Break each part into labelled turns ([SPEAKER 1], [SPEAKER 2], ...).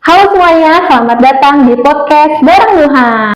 [SPEAKER 1] Halo semuanya, selamat datang di podcast Bareng Nuha.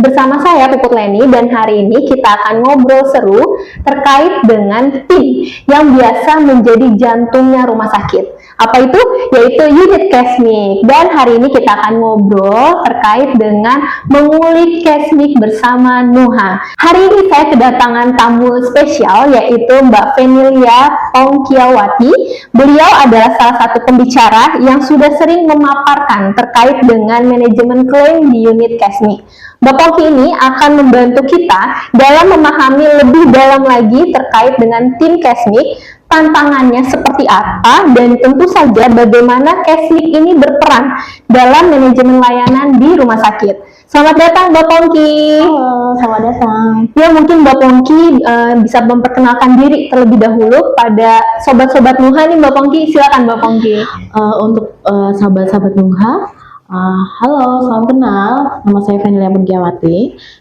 [SPEAKER 1] Bersama saya Puput Leni dan hari ini kita akan ngobrol seru terkait dengan tim yang biasa menjadi jantungnya rumah sakit. Apa itu? Yaitu unit Kesmik. Dan hari ini kita akan ngobrol terkait dengan mengulik Kesmik bersama Nuha. Hari ini saya kedatangan tamu spesial yaitu Mbak Venilia Pongkiawati. Beliau adalah salah satu pembicara yang sudah sering memaparkan terkait dengan manajemen klaim di unit Kesmik. Mbak Pongki ini akan membantu kita dalam memahami lebih dalam lagi terkait dengan tim Kesmik, tantangannya seperti apa, dan tentu saja bagaimana Kesmik ini berperan dalam manajemen layanan di rumah sakit. Selamat datang Mbak Pongki.
[SPEAKER 2] Halo, selamat datang.
[SPEAKER 1] Ya, mungkin Mbak Pongki bisa memperkenalkan diri terlebih dahulu pada sobat-sobat Nuha nih Mbak Pongki. Silakan Mbak Pongki.
[SPEAKER 2] Untuk sahabat-sahabat Nuha, halo, salam kenal. Nama saya Venilia Pongkiawati.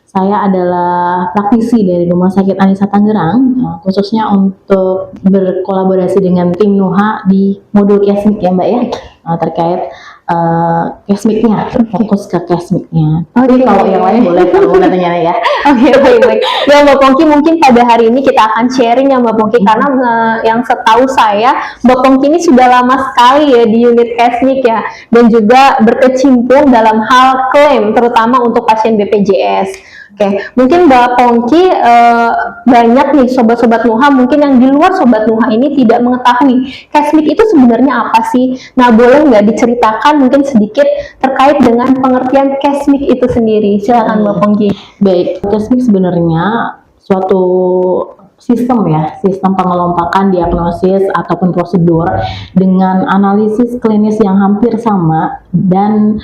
[SPEAKER 2] Saya adalah praktisi dari Rumah Sakit Anisa Tangerang, khususnya untuk berkolaborasi dengan tim Nuha di modul Kesmik ya Mbak ya, terkait Kesmiknya, fokus ke Kesmiknya. Tapi kalau yang lain boleh kalau mau tanya ya.
[SPEAKER 1] Oke, baik. Ya Mbak Pongki, mungkin pada hari ini kita akan sharing ya Mbak Pongki, karena yang setahu saya Mbak Pongki ini sudah lama sekali ya di unit Kesmik ya, dan juga berkecimpung dalam hal klaim, terutama untuk pasien BPJS. Oke, mungkin Mbak Pongki banyak nih sobat-sobat Nuha mungkin yang di luar sobat Nuha ini tidak mengetahui Kesmik itu sebenarnya apa sih. Nah, boleh nggak diceritakan mungkin sedikit terkait dengan pengertian Kesmik itu sendiri? Silakan Mbak Pongki.
[SPEAKER 2] Baik, Kesmik sebenarnya suatu sistem ya, sistem pengelompokan diagnosis ataupun prosedur dengan analisis klinis yang hampir sama dan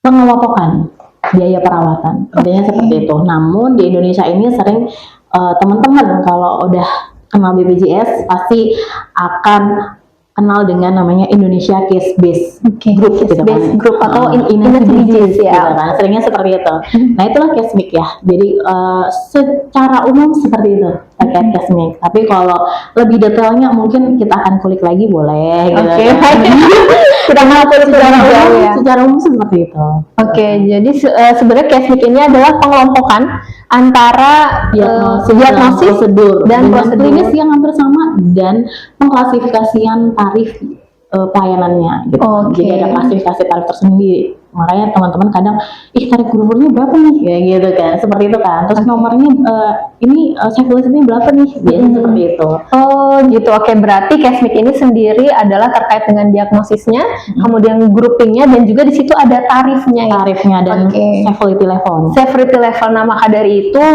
[SPEAKER 2] pengelompokan biaya perawatan, intinya seperti itu. Namun di Indonesia ini sering teman-teman kalau udah kenal BPJS pasti akan kenal dengan namanya Indonesia Case Based Group gitu kan,
[SPEAKER 1] Group atau
[SPEAKER 2] BPJS ya, gitu kan. Seringnya seperti itu. Nah, itulah Kesmik ya. Jadi secara umum seperti itu terkait Kesmik. Tapi kalau lebih detailnya mungkin kita akan kulik lagi, boleh gitu.
[SPEAKER 1] Kita mengatur
[SPEAKER 2] secara umum seperti itu.
[SPEAKER 1] Oke, jadi sebenarnya Kesmik ini adalah pengelompokan antara diagnosis
[SPEAKER 2] prosedur
[SPEAKER 1] dan
[SPEAKER 2] prosedur
[SPEAKER 1] klinis
[SPEAKER 2] yang hampir sama dan pengklasifikasian tarif pelayanannya gitu. Jadi ada klasifikasi tarif tersendiri. Makanya teman-teman kadang, tarif guru-gurunya berapa nih? Ya gitu kan, seperti itu kan. Terus nomornya ini ini berapa nih? Biasanya seperti itu.
[SPEAKER 1] Oh gitu, oke. Berarti Kesmik ini sendiri adalah terkait dengan diagnosisnya, kemudian groupingnya, dan juga di situ ada tarifnya.
[SPEAKER 2] Tarifnya dan severity level.
[SPEAKER 1] Severity level. Nah, maka dari itu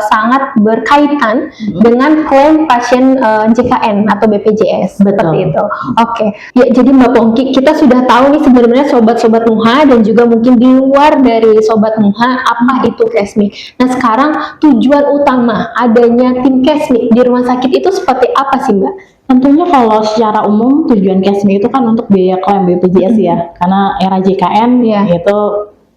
[SPEAKER 1] sangat berkaitan dengan klaim pasien JKN atau BPJS. Seperti itu. Oke. Ya, jadi Mbak Pongki, kita sudah tahu nih sebenarnya sobat-sobat Nuha dan juga mungkin di luar dari sobat Nuha apa itu Kesmik. Nah, sekarang tujuan utama adanya tim Kesmik di rumah sakit itu seperti apa sih Mbak?
[SPEAKER 2] Tentunya kalau secara umum tujuan Kesmik itu kan untuk biaya klaim BPJS ya, karena era JKN itu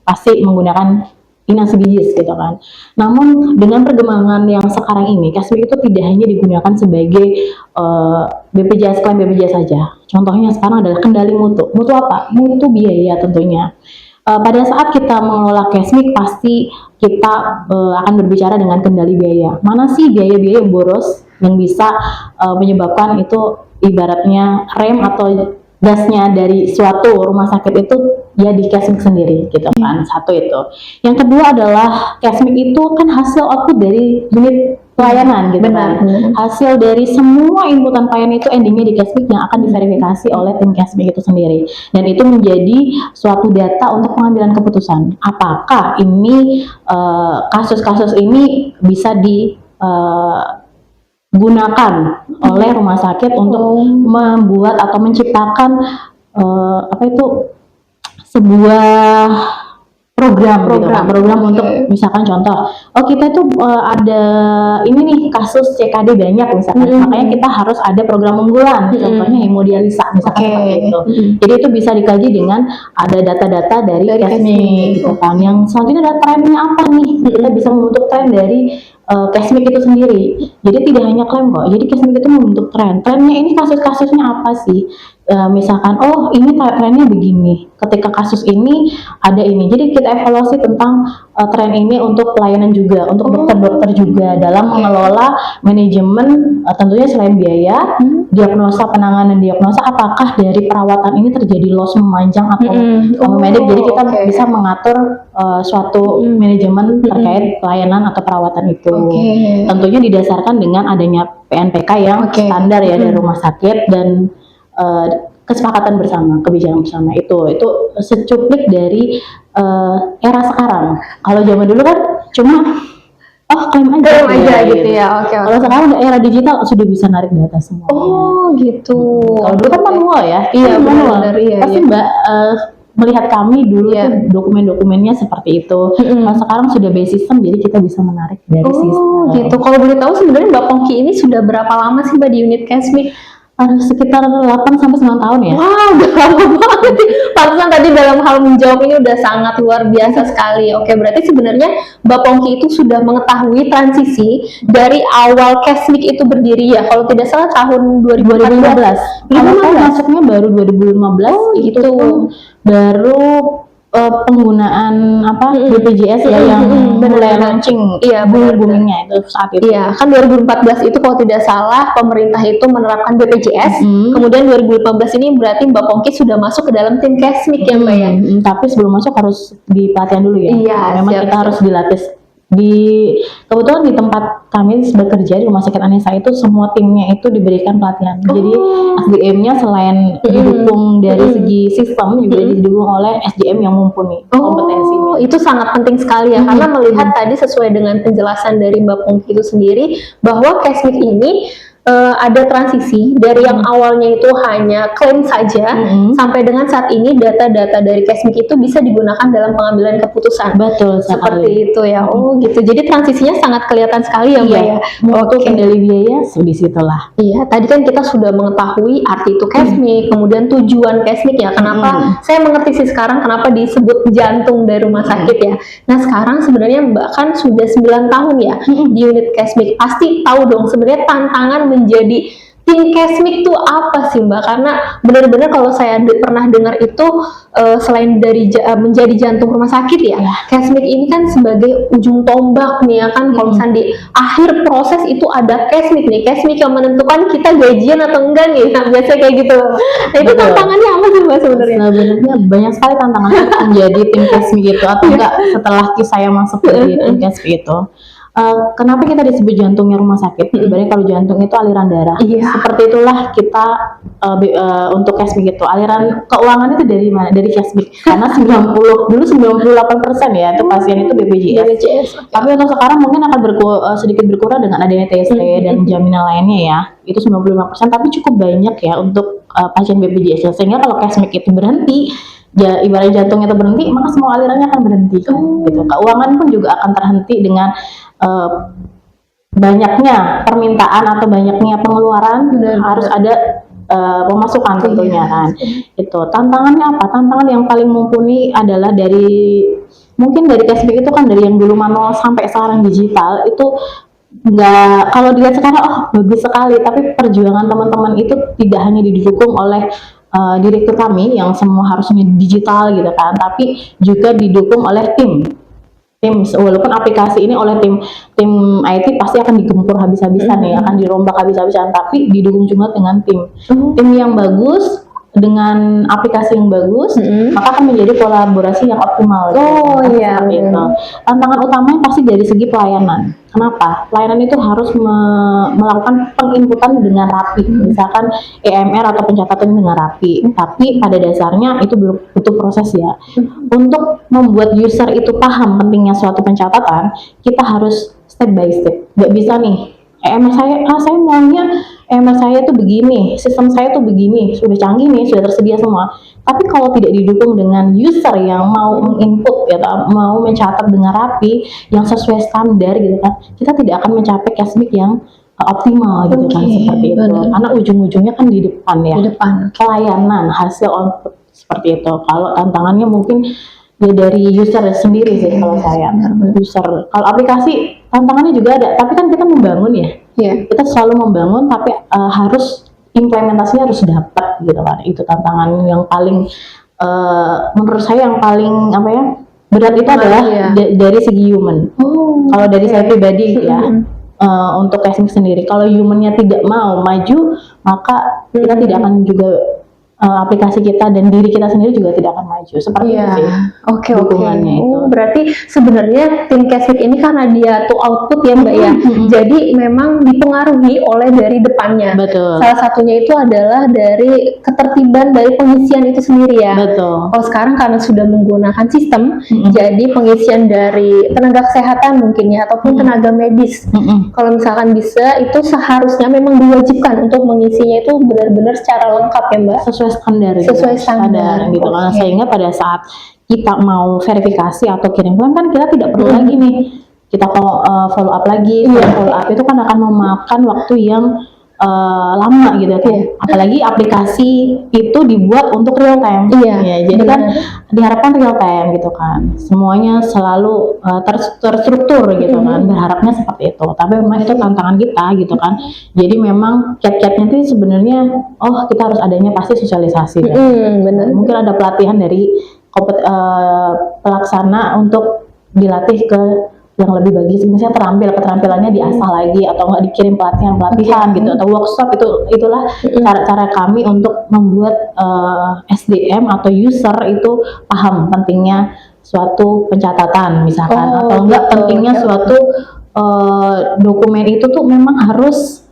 [SPEAKER 2] pasti menggunakan inasi bijis gitu kan. Namun dengan perkembangan yang sekarang ini, Kesmik itu tidak hanya digunakan sebagai BPJS klaim BPJS saja. Contohnya sekarang adalah kendali mutu. Mutu apa? Mutu biaya tentunya. Pada saat kita mengelola Kesmik pasti kita akan berbicara dengan kendali biaya. Mana sih biaya-biaya yang boros yang bisa menyebabkan itu ibaratnya rem atau gasnya dari suatu rumah sakit itu ya di Kesmik sendiri gitu kan. Satu itu. Yang kedua adalah Kesmik itu kan hasil output dari unit pelayanan gitu kan. Hasil dari semua inputan pelayanan itu endingnya di Kesmik yang akan diverifikasi oleh tim Kesmik itu sendiri. Dan itu menjadi suatu data untuk pengambilan keputusan. Apakah ini kasus-kasus ini bisa gunakan oleh rumah sakit untuk membuat atau menciptakan sebuah gitu kan, program
[SPEAKER 1] Oke.
[SPEAKER 2] untuk misalkan contoh, oh kita tuh ada ini nih kasus CKD banyak misalkan, makanya kita harus ada program unggulan, contohnya hemodialisa misalkan
[SPEAKER 1] Oke.
[SPEAKER 2] seperti itu. Jadi itu bisa dikaji dengan ada data-data dari Kesmik gitu kan. Yang selanjutnya ada trennya apa nih, kita bisa membentuk tren dari Kesmik itu sendiri. Jadi tidak hanya klaim kok, jadi Kesmik itu membentuk trennya ini kasus-kasusnya apa sih. Misalkan oh ini trennya begini, ketika kasus ini ada ini, jadi kita evaluasi tentang tren ini untuk pelayanan juga, untuk dokter-dokter juga dalam mengelola manajemen, tentunya selain biaya, diagnosa, penanganan diagnosa, apakah dari perawatan ini terjadi loss memanjang atau memendek, jadi kita bisa mengatur suatu manajemen terkait pelayanan atau perawatan itu. Tentunya didasarkan dengan adanya PNPK yang standar ya dari rumah sakit dan kesepakatan bersama, kebijakan bersama itu secuplik dari era sekarang. Kalau zaman dulu kan cuma klaim aja
[SPEAKER 1] gitu ya.
[SPEAKER 2] Kalau sekarang era digital sudah bisa narik data semua.
[SPEAKER 1] Oh gitu.
[SPEAKER 2] Kalau dulu kan manual ya.
[SPEAKER 1] Iya
[SPEAKER 2] manual.
[SPEAKER 1] benar. Iya.
[SPEAKER 2] Pasti Mbak melihat kami dulu tuh dokumen-dokumennya seperti itu. Kalau sekarang sudah by system, jadi kita bisa menarik dari sistem.
[SPEAKER 1] Gitu. Kalau boleh tahu sebenarnya Mbak Pongki ini sudah berapa lama sih Mbak di unit Kesmik?
[SPEAKER 2] Sekitar 8-9 tahun ya.
[SPEAKER 1] Wow, udah lama banget. Pantesan tadi dalam hal menjawab ini udah sangat luar biasa sekali. Oke, berarti sebenarnya Mbak Pongki itu sudah mengetahui transisi dari awal Kesmik itu berdiri ya. Kalau tidak salah tahun 2015.
[SPEAKER 2] Kalau saya masuknya baru 2015, itu pun baru penggunaan BPJS ya yang mulai launching, boomingnya itu saat itu.
[SPEAKER 1] Iya, kan 2014 itu kalau tidak salah pemerintah itu menerapkan BPJS. Kemudian 2015 ini berarti Mbak Pongki sudah masuk ke dalam tim Kesmik ya Mbak ya.
[SPEAKER 2] Tapi sebelum masuk harus di pelatihan dulu ya.
[SPEAKER 1] Iya,
[SPEAKER 2] memang kita harus dilatih. Kebetulan di tempat kami bekerja di Rumah Sakit Anissa itu semua timnya itu diberikan pelatihan. Jadi SDM-nya selain didukung dari segi sistem juga didukung oleh SDM yang mumpuni kompetensinya.
[SPEAKER 1] Itu sangat penting sekali ya, karena melihat tadi sesuai dengan penjelasan dari Mbak Pongki itu sendiri bahwa Kesmik ini ada transisi dari yang awalnya itu hanya klaim saja sampai dengan saat ini data-data dari Kesmik itu bisa digunakan dalam pengambilan keputusan.
[SPEAKER 2] Betul
[SPEAKER 1] seperti itu ya. Oh gitu. Jadi transisinya sangat kelihatan sekali ya Mbak ya.
[SPEAKER 2] Untuk kendali biaya di situlah.
[SPEAKER 1] Iya, tadi kan kita sudah mengetahui arti itu Kesmik, kemudian tujuan Kesmik ya. Kenapa saya mengerti sih sekarang kenapa disebut jantung dari rumah sakit ya. Nah, sekarang sebenarnya Mbak kan sudah 9 tahun ya di unit Kesmik. Pasti tahu dong sebenarnya tantangan menjadi tim Kesmik tuh apa sih Mbak? Karena benar-benar kalau saya pernah dengar itu selain dari menjadi jantung rumah sakit ya, Kesmik ini kan sebagai ujung tombak nih ya kan. Kalau misalnya di akhir proses itu ada Kesmik nih, Kesmik yang menentukan kita gajian atau enggak nih. Nah, biasanya kayak gitu. Nah, itu tantangannya apa sih Mbak sebenarnya?
[SPEAKER 2] Sebenarnya banyak sekali tantangannya menjadi tim Kesmik itu atau enggak setelah saya masuk di tim Kesmik itu. Kenapa kita disebut jantungnya rumah sakit? Ibaratnya kalau jantung itu aliran darah. Seperti itulah kita untuk Kesmik itu. Aliran keuangan itu dari mana? Dari Kesmik. Karena 98% ya itu pasien itu BPJS. Tapi untuk sekarang mungkin akan sedikit berkurang dengan adanya TST dan jaminan lainnya ya. Itu 95%, tapi cukup banyak ya untuk pasien BPJS. Sehingga kalau Kesmik itu berhenti, ya ibarat jantungnya itu berhenti, maka semua alirannya akan berhenti kan, gitu. Keuangan pun juga akan terhenti dengan banyaknya permintaan atau banyaknya pengeluaran. Harus ada pemasukan tentunya kan. Itu tantangannya apa? Tantangan yang paling mumpuni adalah mungkin dari Kesmik itu kan dari yang dulu manual sampai sekarang digital itu nggak, kalau dilihat sekarang bagus sekali, tapi perjuangan teman-teman itu tidak hanya didukung oleh direktur kami yang semua harusnya digital gitu kan, tapi juga didukung oleh tim walaupun aplikasi ini oleh tim IT pasti akan digempur habis-habisan ya, akan dirombak habis-habisan, tapi didukung juga dengan tim yang bagus dengan aplikasi yang bagus, maka akan menjadi kolaborasi yang optimal. Tantangan utamanya pasti dari segi pelayanan. Kenapa? Pelayanan itu harus melakukan penginputan dengan rapi, misalkan EMR atau pencatatan dengan rapi. Tapi pada dasarnya itu butuh proses ya. Untuk membuat user itu paham pentingnya suatu pencatatan, kita harus step by step. Gak bisa nih, EMR saya maunya EMR saya tuh begini, sistem saya tuh begini, sudah canggih nih, sudah tersedia semua. Tapi kalau tidak didukung dengan user yang mau menginput ya, mau mencatat dengan rapi, yang sesuai standar gitu kan, kita tidak akan mencapai cashback yang optimal gitu kan, seperti itu.
[SPEAKER 1] benar.
[SPEAKER 2] Karena ujung-ujungnya kan di depan ya,
[SPEAKER 1] Di depan.
[SPEAKER 2] pelayanan, hasil output seperti itu. Kalau tantangannya mungkin ya dari user sendiri sih kalau saya. User, kalau aplikasi tantangannya juga ada, tapi kan kita membangun ya.
[SPEAKER 1] Iya.
[SPEAKER 2] Kita selalu membangun, tapi harus implementasinya harus dapat gitu kan. Itu tantangan yang paling menurut saya yang paling apa ya, berat itu adalah dari segi human. Kalau dari saya pribadi ya, untuk casing sendiri, kalau humannya tidak mau maju, maka kita tidak akan juga aplikasi kita dan diri kita sendiri juga tidak akan maju. Seperti itu sih.
[SPEAKER 1] Oke.
[SPEAKER 2] Dukungannya itu.
[SPEAKER 1] Berarti sebenarnya tim Cashback ini karena dia tuh output ya Mbak ya. Jadi memang dipengaruhi oleh dari depannya.
[SPEAKER 2] Betul.
[SPEAKER 1] Salah satunya itu adalah dari ketertiban dari pengisian itu sendiri ya.
[SPEAKER 2] Betul.
[SPEAKER 1] Kalau sekarang karena sudah menggunakan sistem, jadi pengisian dari tenaga kesehatan mungkin ya, ataupun tenaga medis. Kalau misalkan bisa, itu seharusnya memang diwajibkan untuk mengisinya itu benar-benar secara lengkap ya Mbak.
[SPEAKER 2] Sesuai standar gitu kan. Sehingga pada saat kita mau verifikasi atau kirim klaim kan kita tidak perlu lagi nih kita follow up lagi. Follow up itu kan akan memakan waktu yang lama gitu kan. Apalagi aplikasi itu dibuat untuk real time. Jadi kan diharapkan real time gitu kan. Semuanya selalu terstruktur gitu kan. Berharapnya seperti itu. Tapi memang itu tantangan kita gitu kan. Jadi memang kiat-kiatnya itu sebenarnya kita harus adanya pasti sosialisasi.
[SPEAKER 1] Benar.
[SPEAKER 2] Mungkin ada pelatihan dari pelaksana untuk dilatih ke yang lebih bagus, misalnya keterampilannya diasah lagi, atau enggak dikirim pelatihan gitu, atau workshop. Itulah cara-cara kami untuk membuat SDM atau user itu paham pentingnya suatu pencatatan misalkan, atau enggak pentingnya suatu dokumen itu tuh memang harus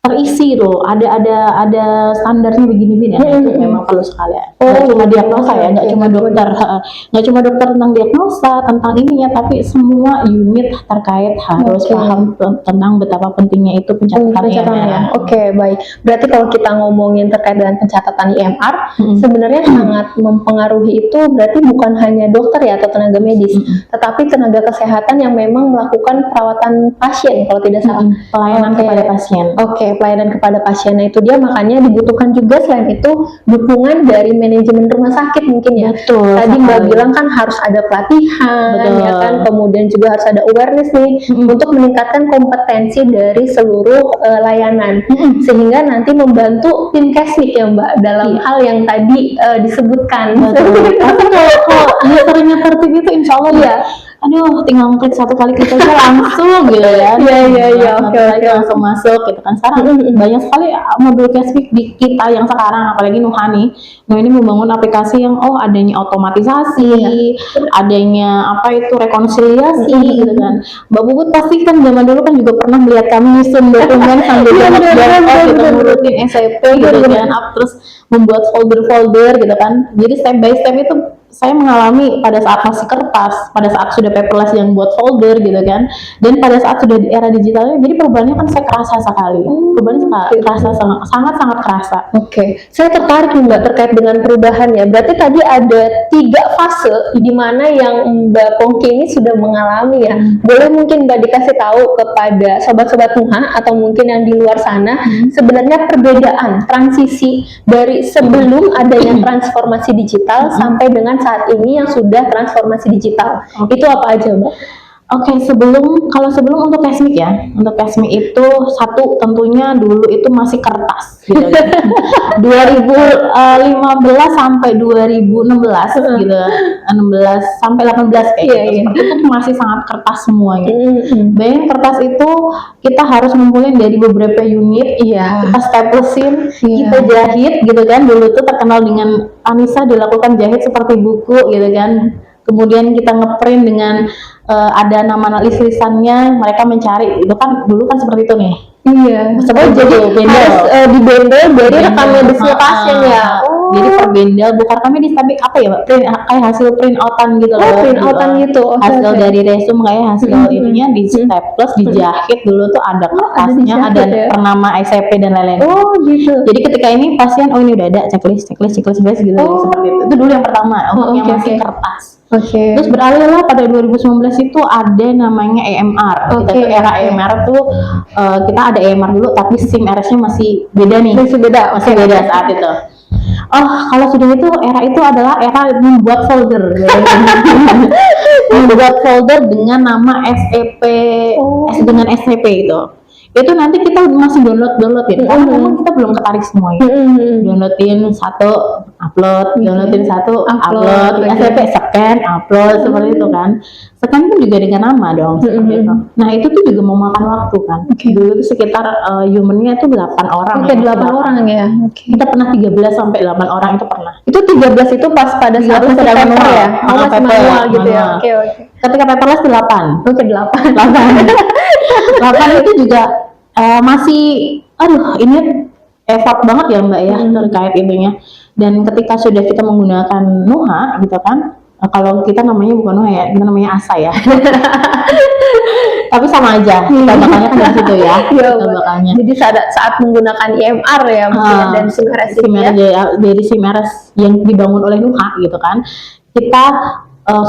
[SPEAKER 2] terisi tuh, ada standarnya begini-begini ya. Itu memang perlu sekali ya. Nggak cuma diagnosa ya, nggak cuma dokter tentang diagnosa, tentang ininya, tapi semua unit terkait harus paham tentang betapa pentingnya itu pencatatan IMR.
[SPEAKER 1] Baik. Berarti kalau kita ngomongin terkait dengan pencatatan IMR, sebenarnya sangat mempengaruhi itu berarti bukan hanya dokter ya atau tenaga medis, tetapi tenaga kesehatan yang memang melakukan perawatan pasien kalau tidak salah.
[SPEAKER 2] Pelayanan kepada pasien.
[SPEAKER 1] Pelayanan kepada pasiennya itu dia, makanya dibutuhkan juga selain itu dukungan dari manajemen rumah sakit mungkin ya.
[SPEAKER 2] Betul.
[SPEAKER 1] Tadi Mbak bilang kan harus ada pelatihan, ya kan, kemudian juga harus ada awareness nih untuk meningkatkan kompetensi dari seluruh layanan, sehingga nanti membantu tim Cashback ya Mbak dalam hal yang tadi disebutkan.
[SPEAKER 2] Tapi kalau usernya tertib itu insya Allah ya, aduh tinggal klik satu kali klik aja langsung gitu ya. Oke. Langsung masuk gitu kan. Sekarang banyak sekali modul Cashback di kita yang sekarang, apalagi Nuh ini membangun aplikasi yang adanya otomatisasi, adanya apa itu rekonsiliasi gitu kan. Mbak Puput pasti kan zaman dulu kan juga pernah melihat kami nyusun dokumen sambil jalan gitu, ngurutin SAP gitu kan, terus membuat folder-folder gitu kan. Jadi step by step itu saya mengalami pada saat masih kertas, pada saat sudah paperless yang buat folder gitu kan, dan pada saat sudah di era digitalnya, jadi perubahannya kan saya kerasa sekali. Perubahannya kerasa sangat kerasa. Saya tertarik Mbak terkait dengan perubahan ya. Berarti tadi ada 3 fase di mana yang Mbak Pongki ini sudah mengalami ya. Boleh mungkin Mbak dikasih tahu kepada sobat-sobat Nuha atau mungkin yang di luar sana, sebenarnya perbedaan transisi dari sebelum adanya transformasi digital sampai dengan saat ini yang sudah transformasi digital. Itu apa aja Mbak? Kalau sebelum untuk Cashback ya, untuk Cashback itu satu tentunya dulu itu masih kertas gitu ya. 2015 sampai 2016 gitu, 16 sampai 18 kayak gitu. Itu masih sangat kertas semua gitu. Bayangin kertas itu kita harus ngumpulin dari beberapa unit, kita staplesin, kita jahit gitu kan. Dulu tuh terkenal dengan Anissa dilakukan jahit seperti buku gitu kan. Kemudian kita ngeprint dengan ada nama lisannya, mereka mencari itu kan dulu kan seperti itu nih. Jadi harus dibendel dari rekam medisnya pasien ya. Jadi per bendel bukan kami di tapi apa ya, Mbak? Kayak hasil print outan gitu loh.
[SPEAKER 1] print outan gitu. Oke,
[SPEAKER 2] Hasil
[SPEAKER 1] oke.
[SPEAKER 2] dari resume kayak hasil ininya di staples, dijahit dulu tuh ada kertasnya,
[SPEAKER 1] dijahit
[SPEAKER 2] ada
[SPEAKER 1] ya?
[SPEAKER 2] ternama SCP dan lain-lain.
[SPEAKER 1] Oh gitu.
[SPEAKER 2] Jadi ketika ini pasien, oh ini udah ada checklist gitu seperti itu. Itu dulu yang pertama untuk yang
[SPEAKER 1] oke,
[SPEAKER 2] masih
[SPEAKER 1] oke.
[SPEAKER 2] kertas.
[SPEAKER 1] Oke.
[SPEAKER 2] Terus beralihlah pada 2019 itu ada namanya EMR. Kita
[SPEAKER 1] Oke,
[SPEAKER 2] tuh era
[SPEAKER 1] oke.
[SPEAKER 2] EMR tuh kita ada EMR dulu tapi SIM RS-nya masih beda nih.
[SPEAKER 1] Masih beda.
[SPEAKER 2] Masih
[SPEAKER 1] Oke.
[SPEAKER 2] beda saat itu. Oh, kalau sudah itu era itu adalah era membuat folder. Membuat folder dengan nama SEP,
[SPEAKER 1] Oh.
[SPEAKER 2] dengan SCP itu nanti kita masih download ya, karena memang kita belum ketarik semuanya. Downloadin satu, upload, downloadin satu, upload,
[SPEAKER 1] Oke.
[SPEAKER 2] SCP scan, upload seperti itu kan. Scan pun juga dengan nama dong seperti itu. Nah itu tuh juga memakan waktu kan. Dulu tuh sekitar humannya itu 8 orang.
[SPEAKER 1] Oke,
[SPEAKER 2] ya.
[SPEAKER 1] 8 orang ya. Oke.
[SPEAKER 2] Kita pernah 13 sampai 8 orang itu pernah.
[SPEAKER 1] Itu 13 itu pas pada saat
[SPEAKER 2] 13
[SPEAKER 1] masih
[SPEAKER 2] sedang
[SPEAKER 1] paper
[SPEAKER 2] manual.
[SPEAKER 1] ya? Oh, masih
[SPEAKER 2] Paper,
[SPEAKER 1] manual gitu ya?
[SPEAKER 2] manual.
[SPEAKER 1] Oke, oke.
[SPEAKER 2] Ketika paperless 8.
[SPEAKER 1] Oke, 8.
[SPEAKER 2] 8 itu juga masih ini effort banget ya Mbak ya terkait itunya. Dan ketika sudah kita menggunakan Nuha gitu kan, kalau kita namanya bukan Nuha ya, kita namanya Asa ya. Tapi sama aja, kita bakalnya kan dari situ ya.
[SPEAKER 1] Iya,
[SPEAKER 2] Kita bakalnya.
[SPEAKER 1] jadi saat menggunakan EMR ya mungkin dan SIM-RS itu ya.
[SPEAKER 2] Dari SIM-RS yang dibangun oleh Nuha gitu kan, kita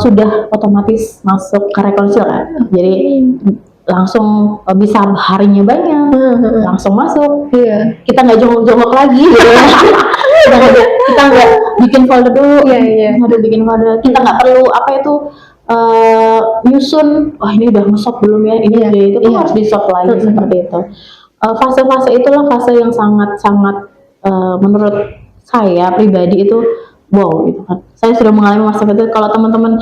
[SPEAKER 2] sudah otomatis masuk ke rekonsil kan. Jadi langsung bisa harinya banyak, langsung masuk.
[SPEAKER 1] Iya.
[SPEAKER 2] Kita nggak jongkok-jongkok lagi. Kita nggak bikin folder dulu.
[SPEAKER 1] Iya.
[SPEAKER 2] Aduh, bikin folder. Kita nggak perlu apa itu nyusun. Wah ini udah nge-shop belum ya? Ini udah itu kan harus di-shop lagi seperti itu. Fase-fase itulah fase yang sangat-sangat menurut saya pribadi itu wow gitu kan. Saya sudah mengalami masa itu. Kalau teman-teman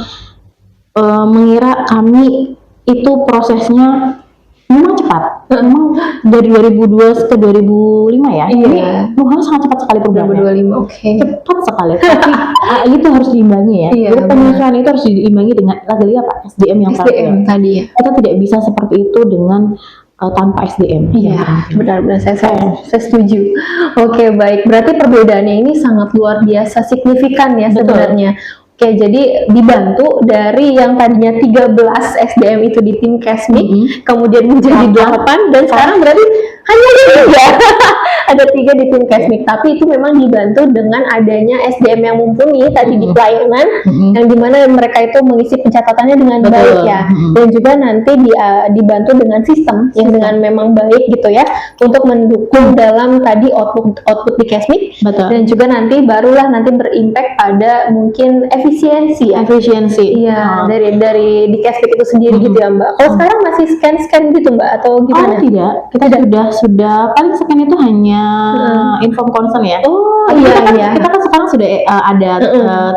[SPEAKER 2] mengira kami itu prosesnya memang cepat. Memang dari 2002 ke 2005 ya.
[SPEAKER 1] Iya.
[SPEAKER 2] Ini Nuha sangat cepat sekali perubahannya.
[SPEAKER 1] 2025. Oke.
[SPEAKER 2] Cepat sekali. Tapi itu harus diimbangi ya.
[SPEAKER 1] Iya,
[SPEAKER 2] Jadi penyesuaian itu harus diimbangi dengan lagi apa? SDM yang
[SPEAKER 1] SDM tadi ya.
[SPEAKER 2] kita tidak bisa seperti itu dengan tanpa SDM.
[SPEAKER 1] Iya, benar-benar saya setuju. Oke, baik. Berarti perbedaannya ini sangat luar biasa signifikan ya
[SPEAKER 2] Betul.
[SPEAKER 1] sebenarnya. Oke, jadi dibantu dari yang tadinya 13 SDM itu di tim Kesmik, kemudian menjadi 8 dan sekarang berarti hanya ada 3. Ada 3 di tim Kesmik, tapi itu memang dibantu dengan adanya SDM yang mumpuni tadi di pelayanan, yang dimana mereka itu mengisi pencatatannya dengan
[SPEAKER 2] Betul.
[SPEAKER 1] baik ya, dan juga nanti dibantu dengan sistem yang dengan memang baik gitu ya, untuk mendukung dalam tadi output di Kesmik.
[SPEAKER 2] Betul.
[SPEAKER 1] Dan juga nanti barulah nanti berimpact pada mungkin efisiensi ya.
[SPEAKER 2] Efisiensi.
[SPEAKER 1] Iya, dari di Kesmik itu sendiri gitu ya Mbak. Kalau sekarang masih scan gitu Mbak atau gimana?
[SPEAKER 2] Oh tidak, kita sudah paling scan itu hanya inform consent ya.
[SPEAKER 1] Oh
[SPEAKER 2] Kita kan sekarang sudah ada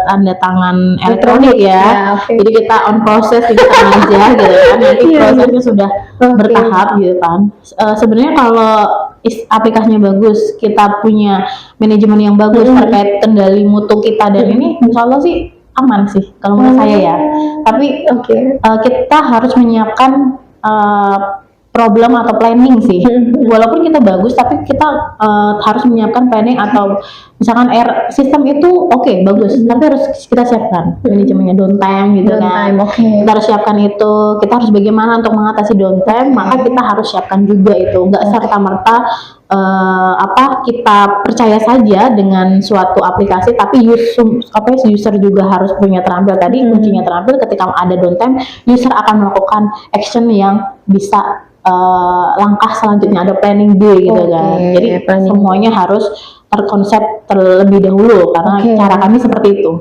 [SPEAKER 2] tanda tangan elektronik ya.
[SPEAKER 1] Ya, oke.
[SPEAKER 2] Jadi kita on proses kita aja gitu kan. Nanti
[SPEAKER 1] Iya,
[SPEAKER 2] prosesnya sudah bertahap gitu kan. Sebenarnya kalau aplikasinya bagus, kita punya manajemen yang bagus terkait kendali mutu kita dan ini insya Allah sih aman sih kalau menurut saya ya. Tapi kita harus menyiapkan problem atau planning sih. Walaupun kita bagus, tapi kita harus menyiapkan planning atau misalkan sistem itu oke, bagus, tapi harus kita siapkan manajemennya downtime gitu kan. Kita harus siapkan itu. Kita harus bagaimana untuk mengatasi downtime, maka kita harus siapkan juga itu. Enggak serta-merta kita percaya saja dengan suatu aplikasi, tapi user juga harus punya terampil. Tadi kuncinya terampil. Ketika ada downtime, user akan melakukan action yang bisa langkah selanjutnya, ada planning B gitu kan. Jadi semuanya harus terkonsep terlebih dahulu karena cara kami seperti itu.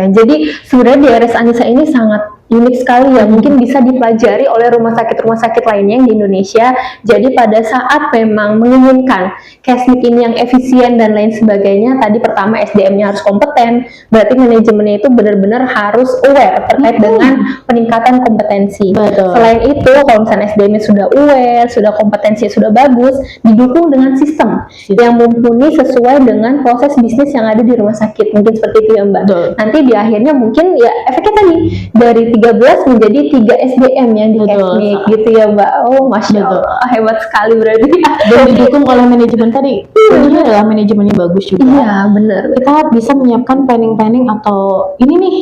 [SPEAKER 1] Jadi sebenarnya di RS Anissa ini sangat unik sekali ya, mungkin bisa dipelajari oleh rumah sakit lainnya yang di Indonesia. Jadi pada saat memang menginginkan Kesmik ini yang efisien dan lain sebagainya, tadi pertama SDM-nya harus kompeten, berarti manajemennya itu benar-benar harus aware terkait dengan peningkatan kompetensi.
[SPEAKER 2] Betul.
[SPEAKER 1] Selain itu, kalau misalnya SDM-nya sudah sudah aware, sudah kompetensi sudah bagus, didukung dengan sistem yang mumpuni sesuai dengan proses bisnis yang ada di rumah sakit. Mungkin seperti itu ya Mbak.
[SPEAKER 2] Betul.
[SPEAKER 1] Nanti di akhirnya mungkin ya efeknya tadi dari 13 menjadi 3 SDM yang di Kesmik gitu ya Mbak. Oh Masya Allah, hebat sekali berarti.
[SPEAKER 2] Dan didukung oleh manajemen tadi. Ini adalah manajemennya bagus juga.
[SPEAKER 1] Iya benar.
[SPEAKER 2] Kita bisa menyiapkan planning apa ini nih,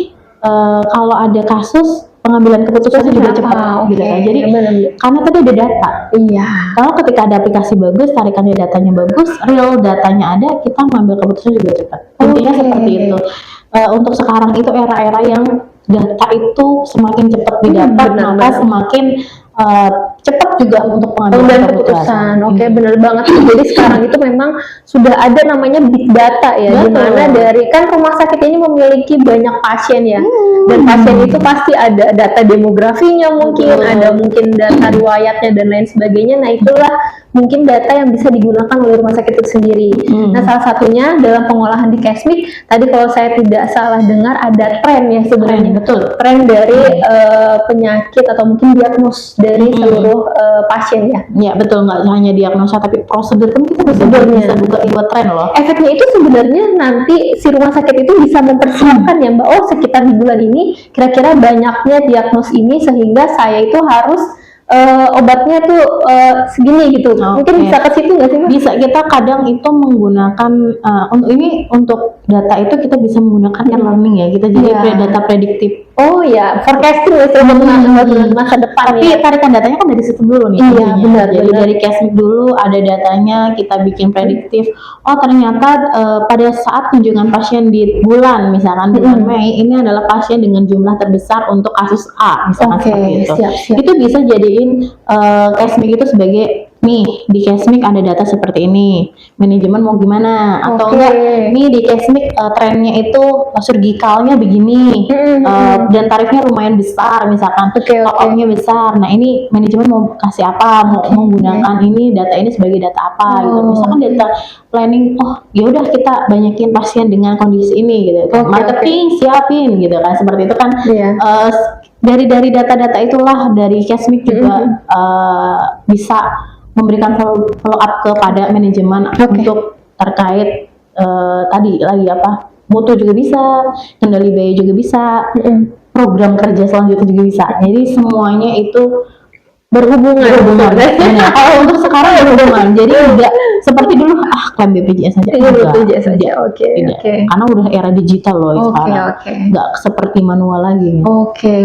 [SPEAKER 2] kalau ada kasus pengambilan keputusannya juga cepat gitu kan. Jadi karena tadi ada data.
[SPEAKER 1] Iya.
[SPEAKER 2] Kalau ketika ada aplikasi bagus, tarikannya datanya bagus, real datanya ada, kita mengambil keputusan juga cepat. Intinya seperti itu. Untuk sekarang itu era-era yang data itu semakin cepat didapat, maka semakin cepat juga untuk pengambilan keputusan.
[SPEAKER 1] Oke, benar banget. Jadi sekarang itu memang sudah ada namanya big data ya, di mana dari kan rumah sakit ini memiliki banyak pasien ya, dan pasien itu pasti ada data demografinya mungkin, ada mungkin data riwayatnya dan lain sebagainya. Nah itulah mungkin data yang bisa digunakan oleh rumah sakit itu sendiri. Nah salah satunya dalam pengolahan di Kesmik tadi kalau saya tidak salah dengar ada tren ya sebenarnya, tren dari penyakit atau mungkin diagnos dari seluruh pasien ya.
[SPEAKER 2] Ya betul, nggak hanya diagnosa tapi prosedur pun kita bisa buat tren loh.
[SPEAKER 1] Efeknya itu sebenarnya nanti si rumah sakit itu bisa mempersiapkan ya Mbak, oh sekitar di bulan ini kira-kira banyaknya diagnos ini sehingga saya itu harus obatnya tuh segini gitu. Mungkin bisa ke situ nggak sih Mbak?
[SPEAKER 2] Bisa, kita kadang itu menggunakan untuk data itu kita bisa menggunakan learning ya, kita jadi data prediktif.
[SPEAKER 1] Oh ya, forecasting itu masa depan.
[SPEAKER 2] Tapi tarikan datanya kan dari situ dulu nih.
[SPEAKER 1] Iya benar.
[SPEAKER 2] Jadi dari Kesmik dulu ada datanya, kita bikin prediktif. Oh ternyata pada saat kunjungan pasien di bulan misalkan bulan Mei ini adalah pasien dengan jumlah terbesar untuk kasus A misalkan seperti itu. Siap. Itu bisa jadiin Kesmik itu sebagai nih di Kesmik ada data seperti ini, manajemen mau gimana, atau enggak nih di Kesmik trennya itu surgikalnya begini, dan tarifnya lumayan besar misalkan, top-up-nya besar. Nah ini manajemen mau kasih apa, mau menggunakan ini data ini sebagai data apa gitu. Misalkan data planning, oh ya udah kita banyakin pasien dengan kondisi ini gitu. Marketing siapin gitu kan, seperti itu kan. Dari data-data itulah dari Kesmik juga bisa memberikan follow up kepada manajemen untuk terkait tadi lagi apa, mutu juga bisa, kendali biaya juga bisa, program kerja selanjutnya juga bisa. Jadi semuanya itu berhubungan. Kalau untuk sekarang berhubungan, jadi enggak seperti dulu klaim BPJS saja.
[SPEAKER 1] BPJS saja. Oke.
[SPEAKER 2] Karena udah era digital loh sekarang. Enggak seperti manual lagi.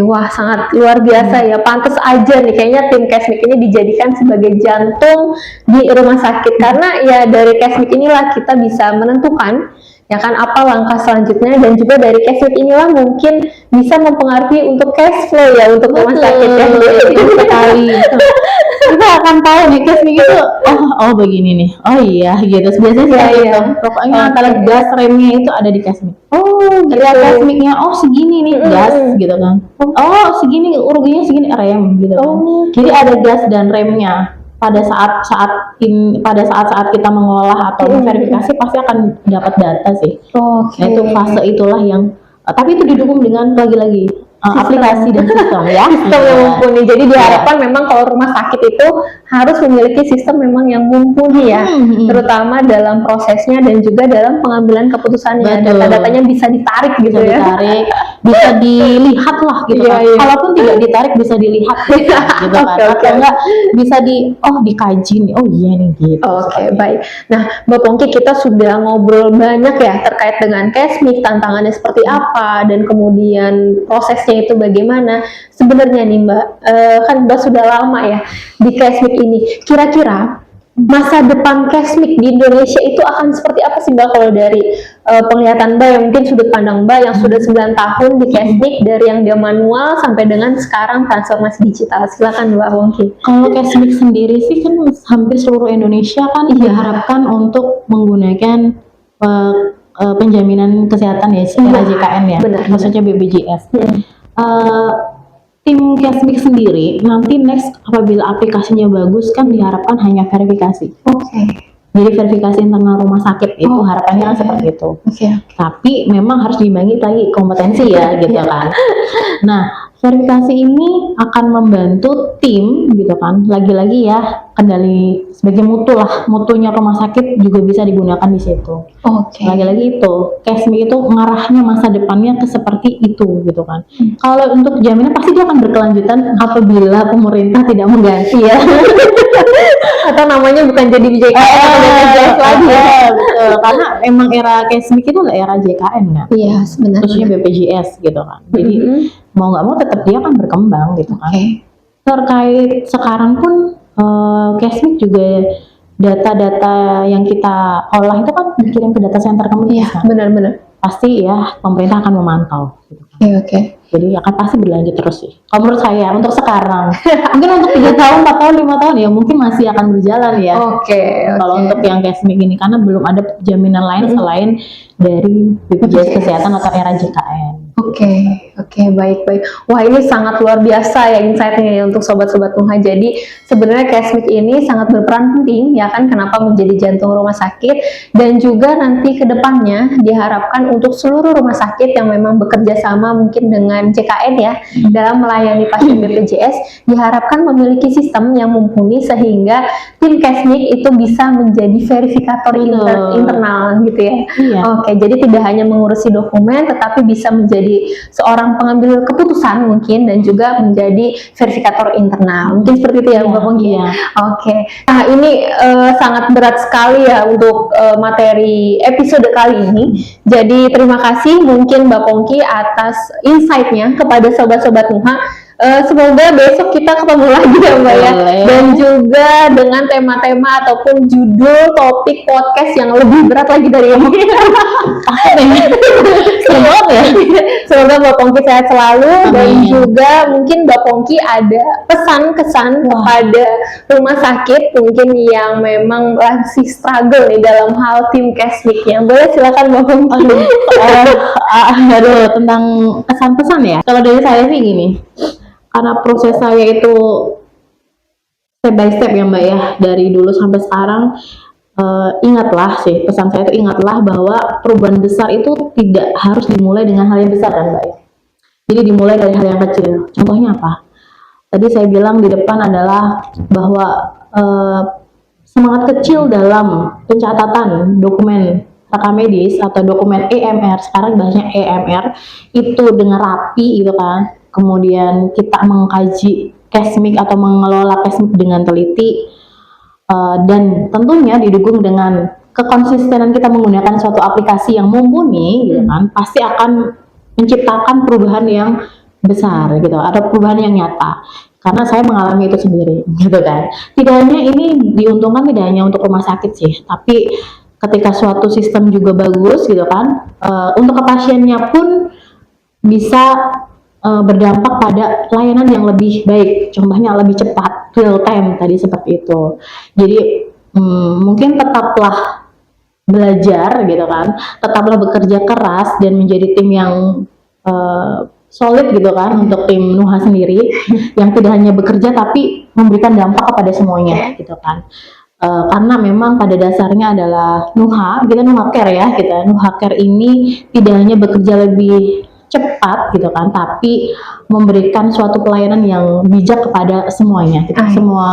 [SPEAKER 1] Wah sangat luar biasa ya. Pantas aja nih kayaknya tim Kesmik ini dijadikan sebagai jantung di rumah sakit, karena ya dari Kesmik inilah kita bisa menentukan ya kan apa langkah selanjutnya, dan juga dari Kesmik inilah mungkin bisa mempengaruhi untuk cash flow ya untuk rumah sakit ya.
[SPEAKER 2] Sekali kita akan tahu nih Kesmik itu oh begini nih, oh iya gitu biasanya itu pokoknya antara gas remnya itu ada di Kesmik. Ketika Kesmiknya segini nih gas gitu kan, segini ruginya segini rem gitu kan. Jadi ada gas dan remnya. Pada saat kita mengolah atau verifikasi pasti akan dapat data sih. Nah itu fase itulah yang tapi itu didukung dengan lagi-lagi aplikasi dan sistem ya.
[SPEAKER 1] Sistem yang mumpuni. Jadi diharapkan memang kalau rumah sakit itu harus memiliki sistem memang yang mumpuni ya, terutama dalam prosesnya dan juga dalam pengambilan keputusannya. Data-datanya bisa ditarik gitu ya.
[SPEAKER 2] Bisa dilihat lah gitu kan. Kalaupun tidak ditarik bisa dilihat gitu kan. Atau enggak bisa dikaji nih. Oh iya nih gitu.
[SPEAKER 1] Baik. Nah, Mbak Pongki, kita sudah ngobrol banyak ya terkait dengan Kesmik, tantangannya seperti apa dan kemudian prosesnya itu bagaimana. Sebenarnya nih Mbak, kan Mbak sudah lama ya di Kesmik ini. Kira-kira masa depan Kesmik di Indonesia itu akan seperti apa sih Mbak, kalau dari penglihatan Mbak yang mungkin sudut pandang Mbak yang sudah 9 tahun di Kesmik, dari yang dia manual sampai dengan sekarang transformasi digital. Silakan Mbak Pongki.
[SPEAKER 2] Kalau Kesmik sendiri sih kan hampir seluruh Indonesia kan diharapkan untuk menggunakan penjaminan kesehatan ya, JKN ya, maksudnya BPJS. Tim Kesmik sendiri nanti next apabila aplikasinya bagus kan diharapkan hanya verifikasi. Jadi verifikasi internal rumah sakit itu harapannya seperti itu. Tapi memang harus diimbangi lagi kompetensi ya gitu kan. Nah Verifikasi ini akan membantu tim gitu kan. Lagi-lagi ya kendali sebagai mutu lah, mutunya rumah sakit juga bisa digunakan di situ.
[SPEAKER 1] Oke.
[SPEAKER 2] Lagi-lagi itu, Cashme itu ngarahnya masa depannya ke seperti itu gitu kan. Kalau untuk jaminan pasti dia akan berkelanjutan apabila pemerintah tidak mengganti ya.
[SPEAKER 1] Atau namanya bukan jadi JKN atau BPJS lagi ya.
[SPEAKER 2] Betul. Karena emang era Cashme itu adalah era JKN kan.
[SPEAKER 1] Iya, sebenarnya.
[SPEAKER 2] Khususnya BPJS gitu kan. Jadi mau nggak mau tetap dia akan berkembang gitu kan. Terkait sekarang pun Cashme juga data-data yang kita olah itu kan dikirim ke data center Kemenkes kan.
[SPEAKER 1] Benar-benar.
[SPEAKER 2] Pasti ya pemerintah akan memantau. Gitu kan.
[SPEAKER 1] Oke.
[SPEAKER 2] Jadi akan pasti berlanjut terus sih. Kalau menurut saya untuk sekarang, mungkin untuk 3 tahun, 4 tahun, 5 tahun ya mungkin masih akan berjalan ya.
[SPEAKER 1] Oke.
[SPEAKER 2] Kalau untuk yang Cashme ini karena belum ada jaminan lain selain dari BPJS Kesehatan atau era JKN.
[SPEAKER 1] Oke, baik. Wah, ini sangat luar biasa ya insight-nya ya untuk sobat-sobat Nuha. Jadi sebenarnya Cashme ini sangat berperan penting ya kan, kenapa menjadi jantung rumah sakit, dan juga nanti ke depannya diharapkan untuk seluruh rumah sakit yang memang bekerja sama mungkin dengan JKN ya dalam melayani pasien BPJS diharapkan memiliki sistem yang mumpuni sehingga tim Cashme itu bisa menjadi verifikator internal gitu ya.
[SPEAKER 2] Iya.
[SPEAKER 1] Oke, jadi tidak hanya mengurusi dokumen tetapi bisa menjadi seorang pengambil keputusan mungkin dan juga menjadi verifikator internal. Mungkin seperti itu ya Mbak Pongki.
[SPEAKER 2] Iya.
[SPEAKER 1] Oke. Nah, ini sangat berat sekali ya untuk materi episode kali ini. Jadi terima kasih mungkin Mbak Pongki atas insight-nya kepada sobat-sobat Nuha. Semoga besok kita ketemu lagi ya Mbak ya, dan juga dengan tema-tema ataupun judul topik podcast yang lebih berat lagi dari ini. Semoga ya. Semoga Mbak Pongki sehat selalu. Dan juga mungkin Mbak Pongki ada pesan-kesan kepada rumah sakit mungkin yang memang masih struggle nih dalam hal tim Cashme yang boleh silakan Mbak Pongki.
[SPEAKER 2] Aduh, tentang kesan-pesan ya. Kalau dari saya sih gini. Karena proses saya itu step by step ya Mbak ya, dari dulu sampai sekarang, ingatlah sih, pesan saya itu ingatlah bahwa perubahan besar itu tidak harus dimulai dengan hal yang besar kan Mbak ya. Jadi dimulai dari hal yang kecil. Contohnya apa? Tadi saya bilang di depan adalah bahwa semangat kecil dalam pencatatan dokumen rekam medis atau dokumen EMR, sekarang bahasanya EMR, itu dengan rapi gitu kan. Kemudian kita mengkaji Cashme atau mengelola Cashme dengan teliti, dan tentunya didukung dengan kekonsistenan kita menggunakan suatu aplikasi yang mumpuni gitu kan, pasti akan menciptakan perubahan yang besar gitu, ada perubahan yang nyata. Karena saya mengalami itu sendiri gitu kan. Tidak hanya ini diuntungkan tidak hanya untuk rumah sakit sih, tapi ketika suatu sistem juga bagus gitu kan, untuk ke pasiennya pun bisa berdampak pada layanan yang lebih baik, contohnya lebih cepat, real time tadi seperti itu. Jadi mungkin tetaplah belajar gitu kan, tetaplah bekerja keras dan menjadi tim yang solid gitu kan untuk tim Nuha sendiri yang tidak hanya bekerja tapi memberikan dampak kepada semuanya gitu kan. Karena memang pada dasarnya adalah Nuha, kita Nuha Care ya, kita Nuha Care ini tidak hanya bekerja lebih cepat gitu kan, tapi memberikan suatu pelayanan yang bijak kepada semuanya, gitu. Semua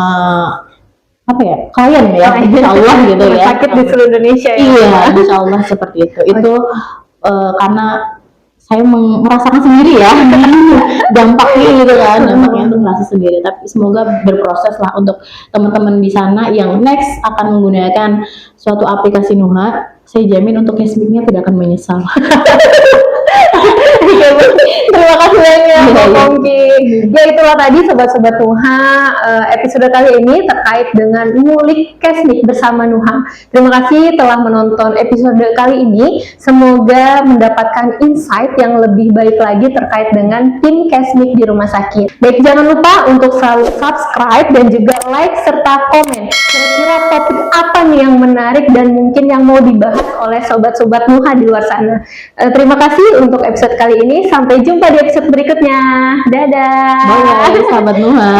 [SPEAKER 2] apa ya, klien ya, insya Allah gitu ya.
[SPEAKER 1] Sakit di seluruh Indonesia ya.
[SPEAKER 2] Iya, insya Allah seperti itu. Itu karena saya merasakan sendiri ya dampaknya gitu kan, dampaknya itu merasa sendiri. Tapi semoga berproses lah untuk teman-teman di sana yang next akan menggunakan suatu aplikasi Nuha. Saya jamin untuk Cashme-nya tidak akan menyesal.
[SPEAKER 1] Terima kasih banyak Mbak Pongki. Ya itulah tadi sobat-sobat Nuha, episode kali ini terkait dengan ngulik Cashme bersama Nuha. Terima kasih telah menonton episode kali ini. Semoga mendapatkan insight yang lebih baik lagi terkait dengan tim Cashme di rumah sakit. Baik, jangan lupa untuk selalu subscribe dan juga like serta komen. Kira-kira topik apa nih yang menarik dan mungkin yang mau dibahas oleh sobat-sobat Nuha di luar sana. Terima kasih untuk episode kali ini. Sampai jumpa di episode berikutnya. Dadah.
[SPEAKER 2] Bye, sahabat Nuha.